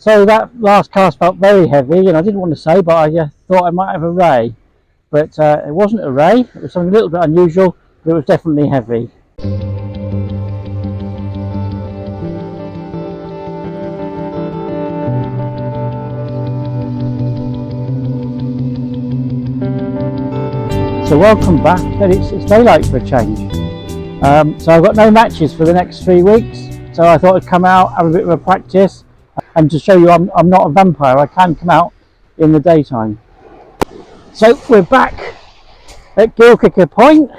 So that last cast felt very heavy, and I didn't want to say, but I thought I might have a ray. But it wasn't a ray, it was something a little bit unusual, but it was definitely heavy. So welcome back, and it's daylight for a change. So I've got no matches for the next 3 weeks, so I thought I'd come out, have a bit of a practice, and to show you I'm not a vampire, I can come out in the daytime. So we're back at Gilkicker Point.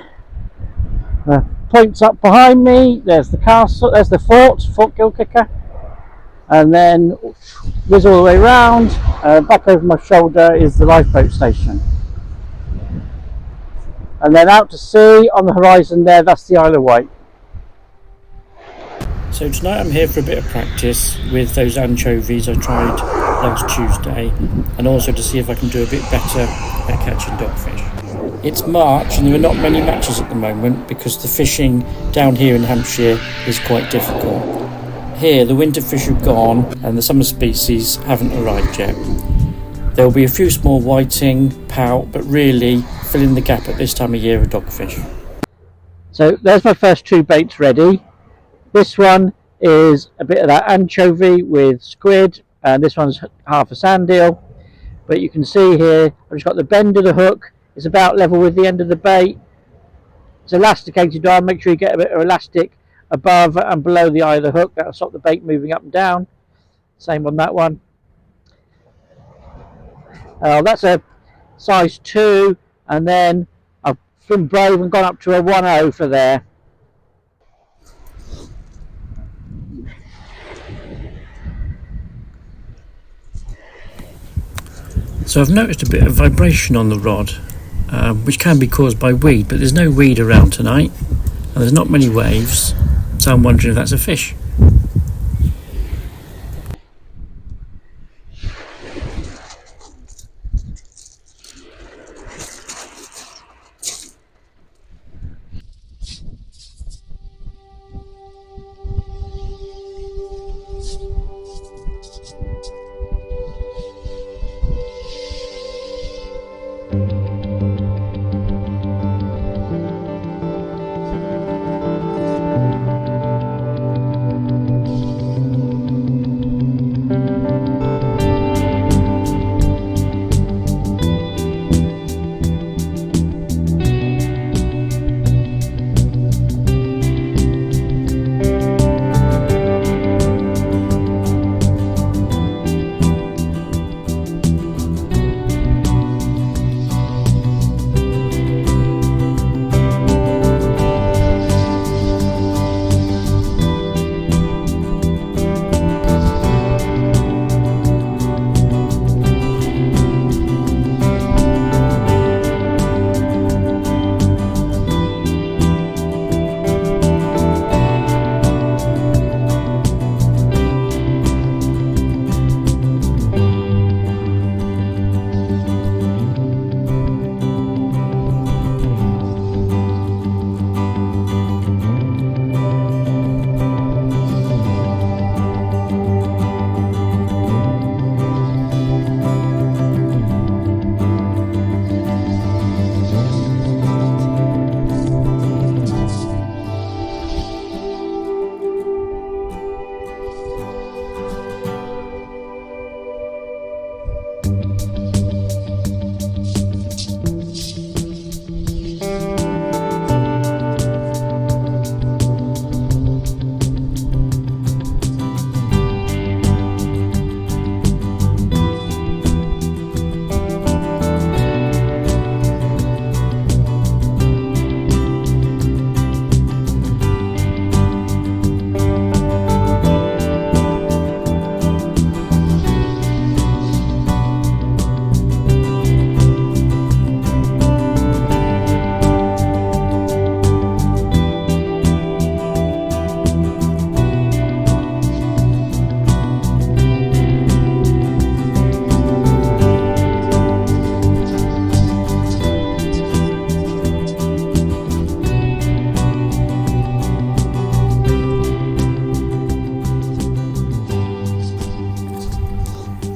The point's up behind me, there's the castle, there's the Fort Gilkicker, and then whiz all the way round, back over my shoulder is the lifeboat station. And then out to sea on the horizon there, that's the Isle of Wight. So tonight I'm here for a bit of practice with those anchovies I tried last Tuesday, and also to see if I can do a bit better at catching dogfish. It's March and there are not many matches at the moment because the fishing down here in Hampshire is quite difficult. Here the winter fish have gone and the summer species haven't arrived yet. There will be a few small whiting, pout, but really filling the gap at this time of year are dogfish. So there's my first two baits ready. This one is a bit of that anchovy with squid, and this one's half a sandeel. But you can see here, I've just got the bend of the hook, it's about level with the end of the bait. It's elasticated on, make sure you get a bit of elastic above and below the eye of the hook, that'll stop the bait moving up and down. Same on that one. That's a size 2, and then I've been brave and gone up to a 1.0 for there. So I've noticed a bit of vibration on the rod, which can be caused by weed, but there's no weed around tonight, and there's not many waves, so I'm wondering if that's a fish.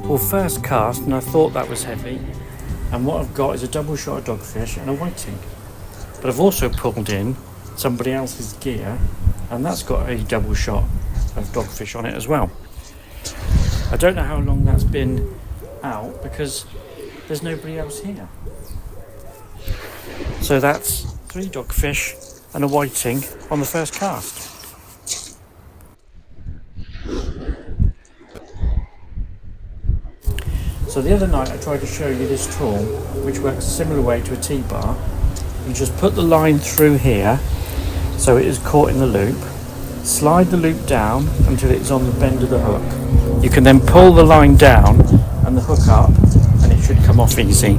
Well, first cast, and I thought that was heavy, and what I've got is a double shot of dogfish and a whiting. But I've also pulled in somebody else's gear, and that's got a double shot of dogfish on it as well. I don't know how long that's been out because there's nobody else here. So that's 3 dogfish and a whiting on the first cast. So the other night I tried to show you this tool which works a similar way to a T-bar. You just put the line through here so it is caught in the loop, slide the loop down until it's on the bend of the hook. You can then pull the line down and the hook up and it should come off easy.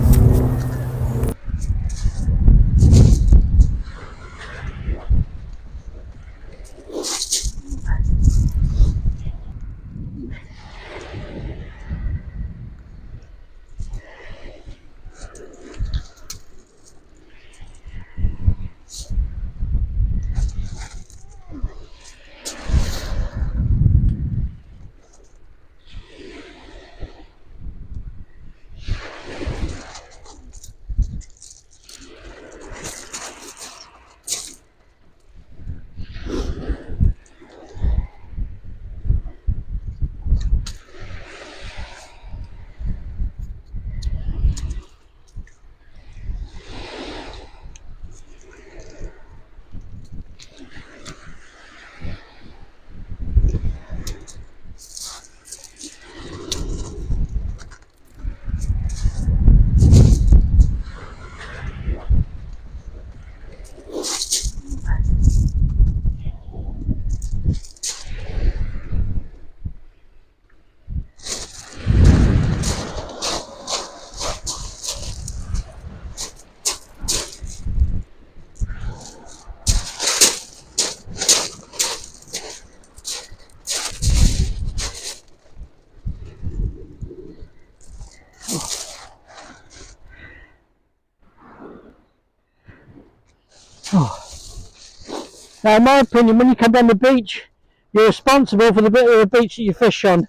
Now, in my opinion, when you come down the beach, you're responsible for the bit of the beach that you fish on.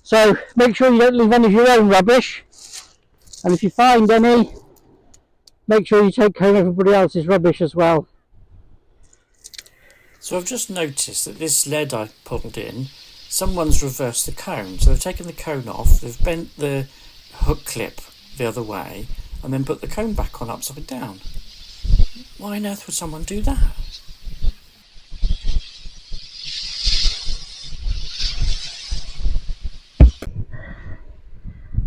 So make sure you don't leave any of your own rubbish, and if you find any, make sure you take home everybody else's rubbish as well. So I've just noticed that this lead I pulled in, someone's reversed the cone. So they've taken the cone off, they've bent the hook clip the other way, and then put the cone back on upside down. Why on earth would someone do that?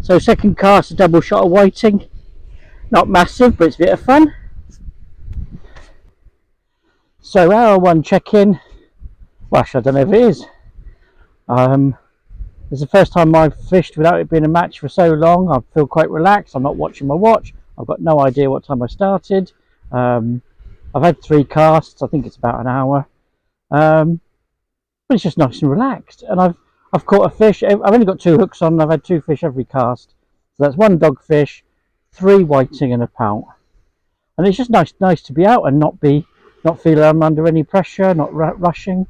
So second cast, a double shot of whiting. Not massive, but it's a bit of fun. So hour 1 check-in. Well, I don't know if it is. It's the first time I've fished without it being a match for so long. I feel quite relaxed. I'm not watching my watch. I've got no idea what time I started. I've had 3 casts. I think it's about an hour. But it's just nice and relaxed. And I've caught a fish. I've only got 2 hooks on. I've had 2 fish every cast. So that's 1 dogfish, 3 whiting and a pout. And it's just nice to be out and not feel I'm under any pressure, not rushing.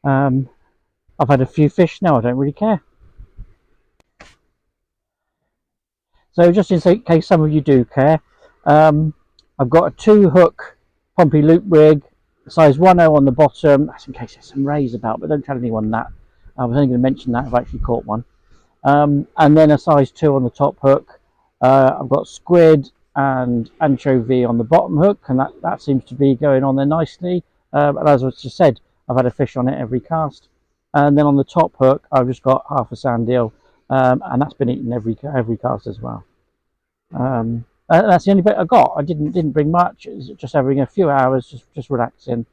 I've had a few fish now. I don't really care. So just in case some of you do care, I've got a 2 hook Pompey loop rig, size 1.0 on the bottom. That's in case there's some rays about, but don't tell anyone that. I was only going to mention that I've actually caught one. And then a size 2 on the top hook. I've got squid and anchovy on the bottom hook, and that seems to be going on there nicely. And as I just said, I've had a fish on it every cast. And then on the top hook, I've just got half a sandeel, and that's been eaten every cast as well. That's the only bit I got. I didn't bring much. It's just having a few hours, just relaxing.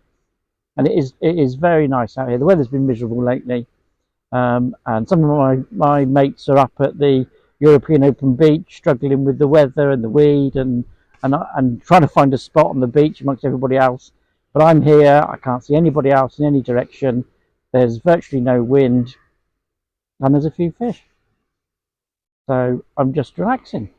And it is very nice out here. The weather's been miserable lately, and some of my mates are up at the European Open Beach, struggling with the weather and the weed, and trying to find a spot on the beach amongst everybody else. But I'm here. I can't see anybody else in any direction. There's virtually no wind, and there's a few fish. So I'm just relaxing.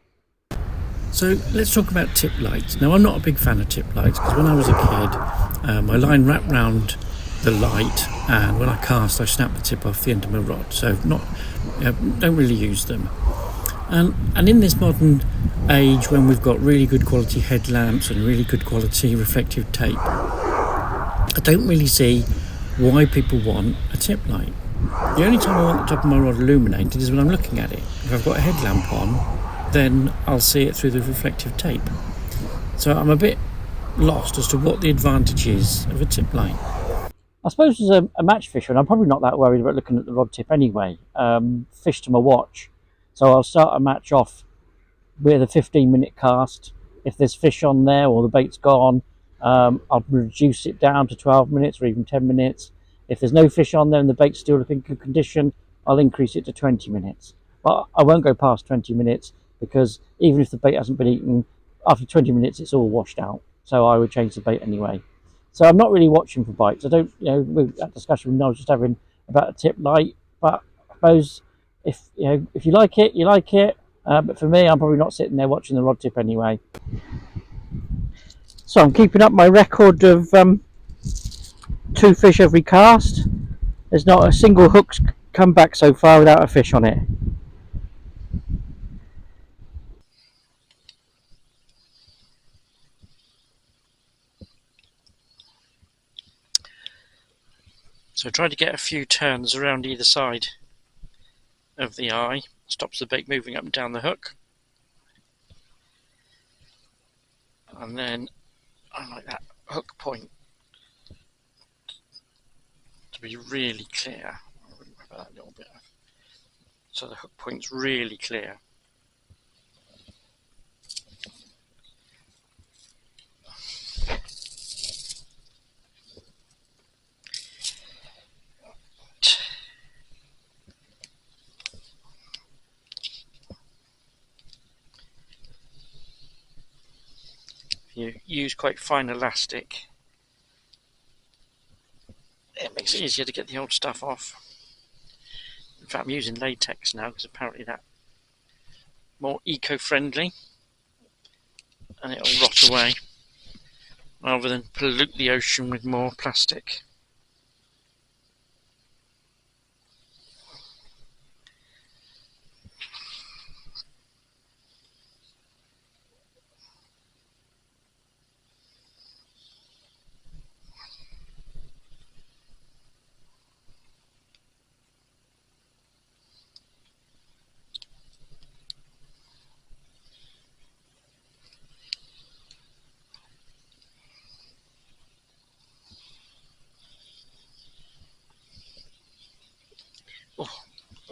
So let's talk about tip lights. Now, I'm not a big fan of tip lights because when I was a kid, my line wrapped round the light, and when I cast I snap the tip off the end of my rod, so don't really use them. And in this modern age, when we've got really good quality headlamps and really good quality reflective tape, I don't really see why people want a tip light. The only time I want the top of my rod illuminated is when I'm looking at it. If I've got a headlamp on, then I'll see it through the reflective tape. So I'm a bit lost as to what the advantage is of a tip light. I suppose as a match fisher, and I'm probably not that worried about looking at the rod tip anyway, fish to my watch. So I'll start a match off with a 15-minute cast. If there's fish on there or the bait's gone, I'll reduce it down to 12 minutes or even 10 minutes. If there's no fish on there and the bait's still looking in good condition, I'll increase it to 20 minutes. But I won't go past 20 minutes because even if the bait hasn't been eaten, after 20 minutes it's all washed out. So I would change the bait anyway. So I'm not really watching for bites. I don't, that discussion I was just having about a tip light. But I suppose if you like it, you like it. But for me, I'm probably not sitting there watching the rod tip anyway. So I'm keeping up my record of 2 fish every cast. There's not a single hook's come back so far without a fish on it. So try to get a few turns around either side of the eye, stops the bait moving up and down the hook. And then I like that hook point to be really clear. I wouldn't remember that little bit. So the hook point's really clear. You use quite fine elastic, it makes it easier to get the old stuff off. In fact, I'm using latex now because apparently that's more eco-friendly and it'll rot away rather than pollute the ocean with more plastic.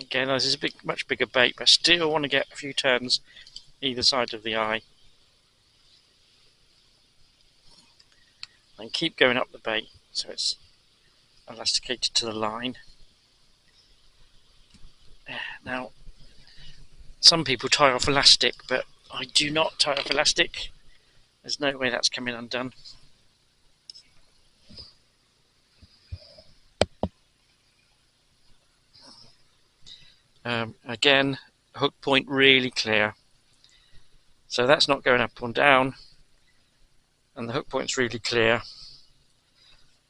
Again, this is a much bigger bait, but I still want to get a few turns either side of the eye. And keep going up the bait so it's elasticated to the line. Now, some people tie off elastic, but I do not tie off elastic. There's no way that's coming undone. Again, hook point really clear, so that's not going up or down, and the hook point's really clear.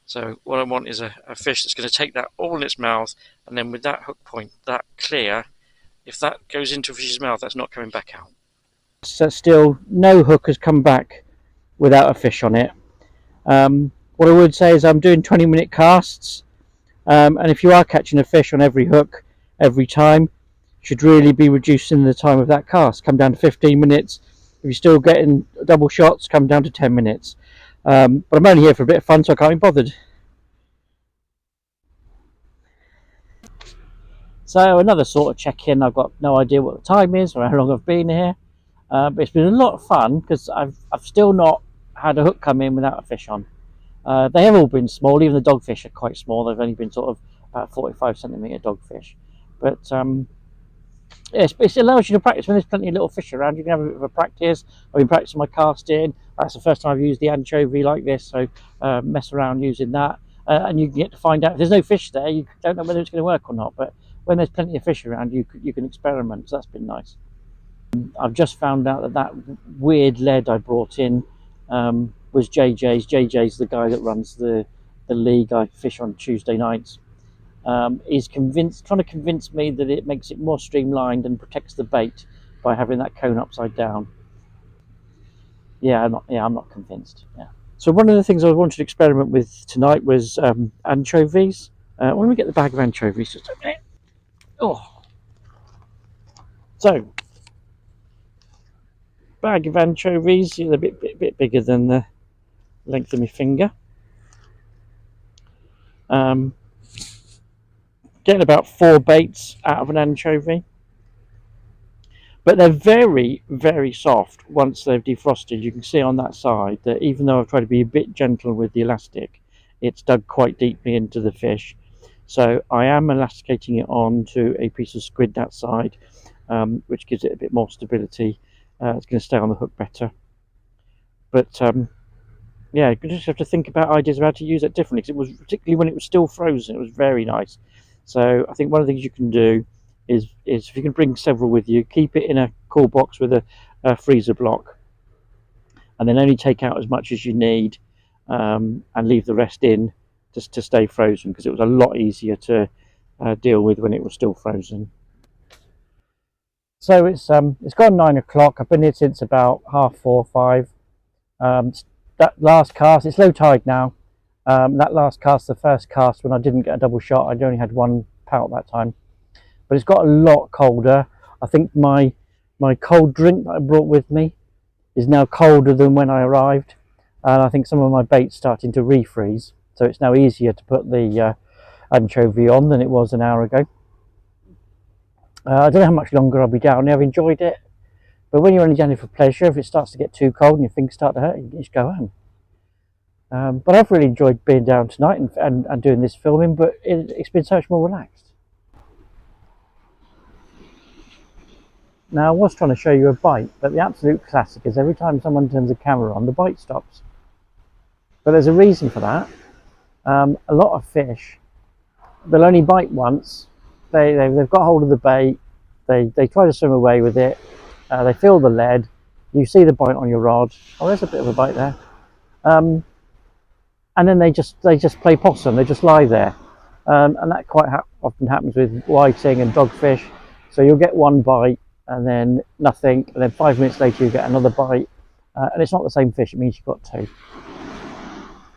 So what I want is a fish that's going to take that all in its mouth, and then with that hook point that clear, if that goes into a fish's mouth, that's not coming back out. So still no hook has come back without a fish on it. What I would say is I'm doing 20-minute casts, and if you are catching a fish on every hook every time, you should really be reducing the time of that cast. Come down to 15 minutes. If you're still getting double shots, come down to 10 minutes. But I'm only here for a bit of fun, so I can't be bothered. So another sort of check-in. I've got no idea what the time is or how long I've been here, but it's been a lot of fun because I've still not had a hook come in without a fish on. They have all been small. Even the dogfish are quite small. They've only been sort of about 45cm dogfish, but yes, it allows you to practice when there's plenty of little fish around. You can have a bit of a practice. I've been practicing my casting. That's the first time I've used the anchovy like this, so mess around using that, and you can get to find out if there's no fish there. You don't know whether it's going to work or not, but when there's plenty of fish around, you can experiment. So that's been nice. I've just found out that weird lead I brought in was JJ's. JJ's the guy that runs the the league I fish on Tuesday nights, is trying to convince me that it makes it more streamlined and protects the bait by having that cone upside down. I'm not convinced. Yeah. So one of the things I wanted to experiment with tonight was anchovies. When we get the bag of anchovies, just open it. Oh, so bag of anchovies. They're a bit bigger than the length of my finger. Getting about 4 baits out of an anchovy, but they're very, very soft once they've defrosted. You can see on that side that even though I've tried to be a bit gentle with the elastic, it's dug quite deeply into the fish. So I am elasticating it onto a piece of squid that side, which gives it a bit more stability. It's going to stay on the hook better. But yeah, you just have to think about ideas of how to use it differently, because it was, particularly when it was still frozen, it was very nice. So I think one of the things you can do is if you can bring several with you, keep it in a cool box with a freezer block, and then only take out as much as you need, and leave the rest in just to stay frozen, because it was a lot easier to deal with when it was still frozen. So it's gone 9 o'clock. I've been here since about 4:30, 5. That last cast, it's low tide now. That last cast, the first cast, when I didn't get a double shot, I only had 1 pout that time. But it's got a lot colder. I think my cold drink that I brought with me is now colder than when I arrived. And I think some of my bait's starting to refreeze. So it's now easier to put the anchovy on than it was an hour ago. I don't know how much longer I'll be down here. I've enjoyed it. But when you're only down here for pleasure, if it starts to get too cold and your fingers start to hurt, you just go home. But I've really enjoyed being down tonight and doing this filming, but it's been so much more relaxed. Now, I was trying to show you a bite, but the absolute classic is every time someone turns the camera on, the bite stops. But there's a reason for that. A lot of fish, they'll only bite once. They've got hold of the bait, they try to swim away with it, they feel the lead, you see the bite on your rod. Oh, there's a bit of a bite there. And then they just play possum, they just lie there. And that quite often happens with whiting and dogfish. So you'll get 1 bite and then nothing, and then 5 minutes later you get another bite, and it's not the same fish, it means you've got 2.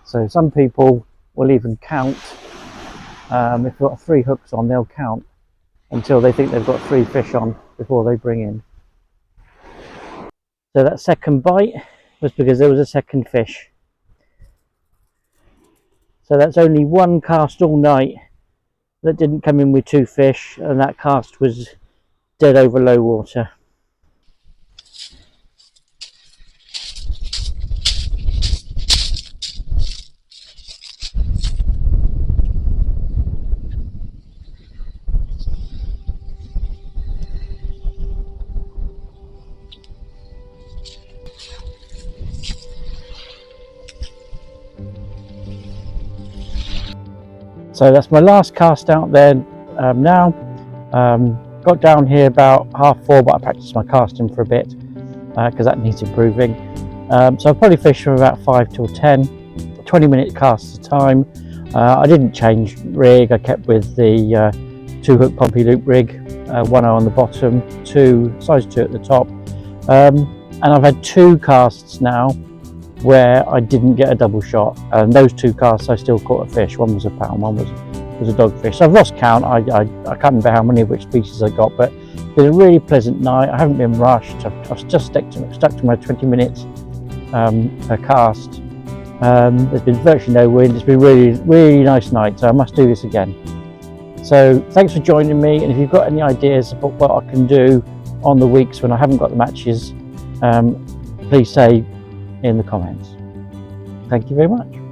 So some people will even count. If they've got 3 hooks on, they'll count until they think they've got 3 fish on before they bring in. So that second bite was because there was a second fish. So that's only 1 cast all night that didn't come in with 2 fish, and that cast was dead over low water. So that's my last cast out there now. Got down here about 4:30, but I practiced my casting for a bit because that needs improving. So I'll probably fish from about 5 till 10, 20-minute casts a time. I didn't change rig, I kept with the 2-hook pompey loop rig, 1 on the bottom, size 2 at the top. And I've had 2 casts now where I didn't get a double shot, and those 2 casts I still caught a fish. One was a pound, one was a dogfish. So I've lost count. I can't remember how many of which species I got, but it's been a really pleasant night. I haven't been rushed. I've just stuck to my 20 minutes per cast. There's been virtually no wind. It's been really nice night, so I must do this again. So thanks for joining me, and if you've got any ideas about what I can do on the weeks when I haven't got the matches, please say in the comments. Thank you very much.